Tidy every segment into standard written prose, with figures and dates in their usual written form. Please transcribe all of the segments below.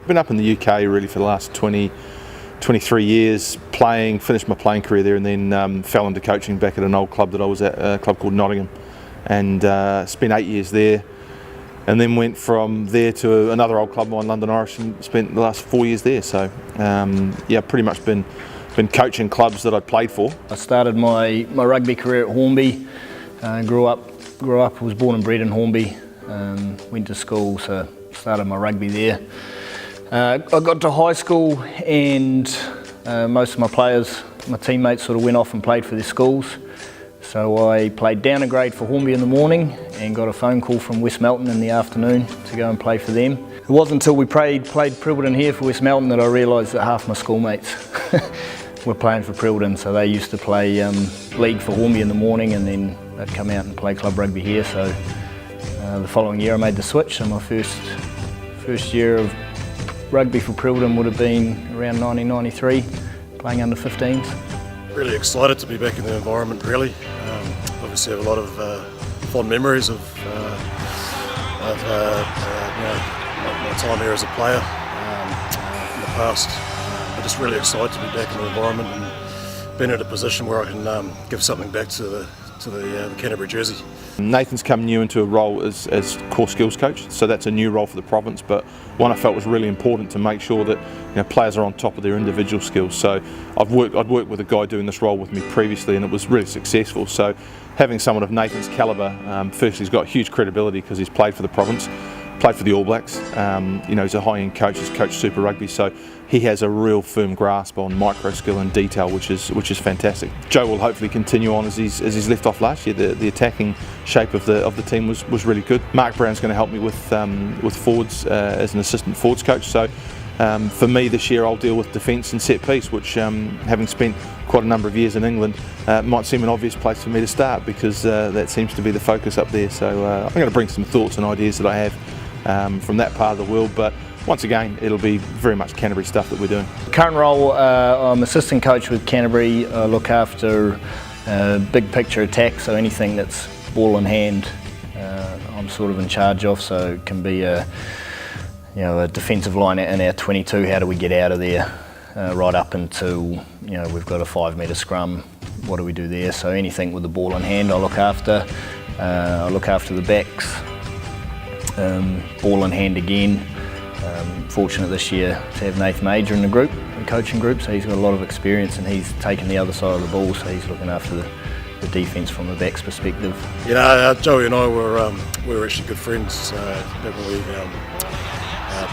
been up in the UK really for the last 23 years playing, finished my playing career there, and then fell into coaching back at an old club that I was at, a club called Nottingham, and spent 8 years there, and then went from there to another old club of mine, London Irish, and spent the last 4 years there. So yeah, pretty much been coaching clubs that I played for. I started my rugby career at Hornby. Grew up, was born and bred in Hornby. Went to school, so started my rugby there. I got to high school, and most of my players, my teammates, sort of went off and played for their schools. So I played down a grade for Hornby in the morning and got a phone call from West Melton in the afternoon to go and play for them. It wasn't until we played Pribbleton here for West Melton that I realised that half my schoolmates were playing for Pribbleton. So they used to play league for Hornby in the morning, and then they'd come out and play club rugby here. So the following year I made the switch, and my first year of rugby for Pribbleton would have been around 1993, playing under 15s. Really excited to be back in the environment, really. Obviously have a lot of fond memories of my time here as a player in the past. I'm just really excited to be back in the environment and being in a position where I can give something back to the Canterbury jersey. Nathan's come new into a role as core skills coach, so that's a new role for the province, but one I felt was really important to make sure that players are on top of their individual skills. So I'd worked with a guy doing this role with me previously, and it was really successful. So having someone of Nathan's calibre, firstly he's got huge credibility because he's played for the province, played for the All Blacks. He's a high-end coach, he's coached Super Rugby, so he has a real firm grasp on micro skill and detail, which is fantastic. Joe will hopefully continue on as he's left off last year. The attacking shape of the team was really good. Mark Brown's going to help me with forwards as an assistant forwards coach. So for me this year I'll deal with defence and set piece, which having spent quite a number of years in England might seem an obvious place for me to start, because that seems to be the focus up there. So I'm going to bring some thoughts and ideas that I have from that part of the world, but once again, it'll be very much Canterbury stuff that we're doing. Current role, I'm assistant coach with Canterbury. I look after big picture attack, so anything that's ball in hand, I'm sort of in charge of. So it can be a defensive line in our 22. How do we get out of there? Right up until we've got a 5 metre scrum. What do we do there? So anything with the ball in hand, I look after. I look after the backs. Ball in hand again. Fortunate this year to have Nathan Mauger in the coaching group, so he's got a lot of experience, and he's taken the other side of the ball, so he's looking after the defence from the back's perspective. Joey and I were actually good friends back when we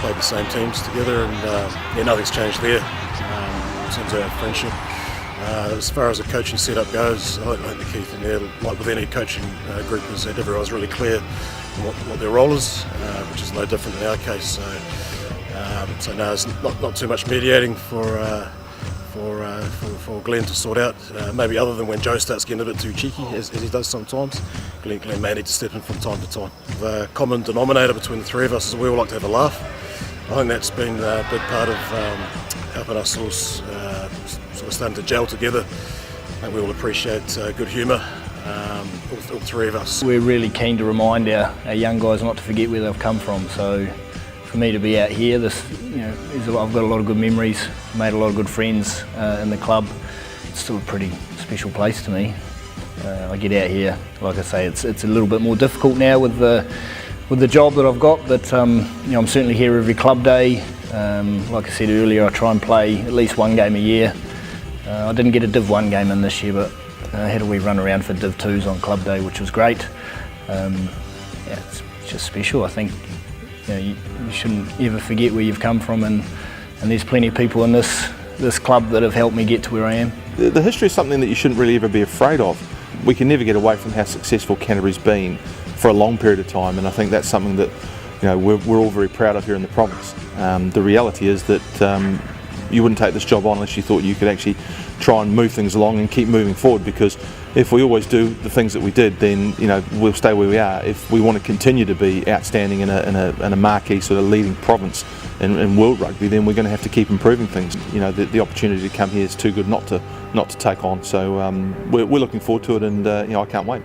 played the same teams together, and nothing's changed there in terms of our friendship. As far as the coaching setup goes, I think the key thing there, like with any coaching group, is that everyone's really clear what their role is, which is no different in our case. So no, it's not too much mediating for Glenn to sort out. Maybe other than when Joe starts getting a bit too cheeky, as he does sometimes. Glenn may need to step in from time to time. The common denominator between the three of us is we all like to have a laugh. I think that's been a big part of helping us all sort of starting to gel together. I think we all appreciate good humour. All three of us. We're really keen to remind our young guys not to forget where they've come from. So for me to be out here, I've got a lot of good memories, made a lot of good friends in the club. It's still a pretty special place to me. I get out here, like I say, it's a little bit more difficult now with the job that I've got, but I'm certainly here every club day. Like I said earlier, I try and play at least one game a year. I didn't get a Div 1 game in this year, but I had a wee run around for Div 2s on club day, which was great. It's just special. I think you shouldn't ever forget where you've come from, and there's plenty of people in this club that have helped me get to where I am. The history is something that you shouldn't really ever be afraid of. We can never get away from how successful Canterbury's been for a long period of time, and I think that's something that we're all very proud of here in the province. The reality is that you wouldn't take this job on unless you thought you could actually try and move things along and keep moving forward, because if we always do the things that we did, then we'll stay where we are. If we want to continue to be outstanding in a marquee sort of leading province in world rugby, then we're going to have to keep improving things. The opportunity to come here is too good not to take on. So we're looking forward to it, and I can't wait.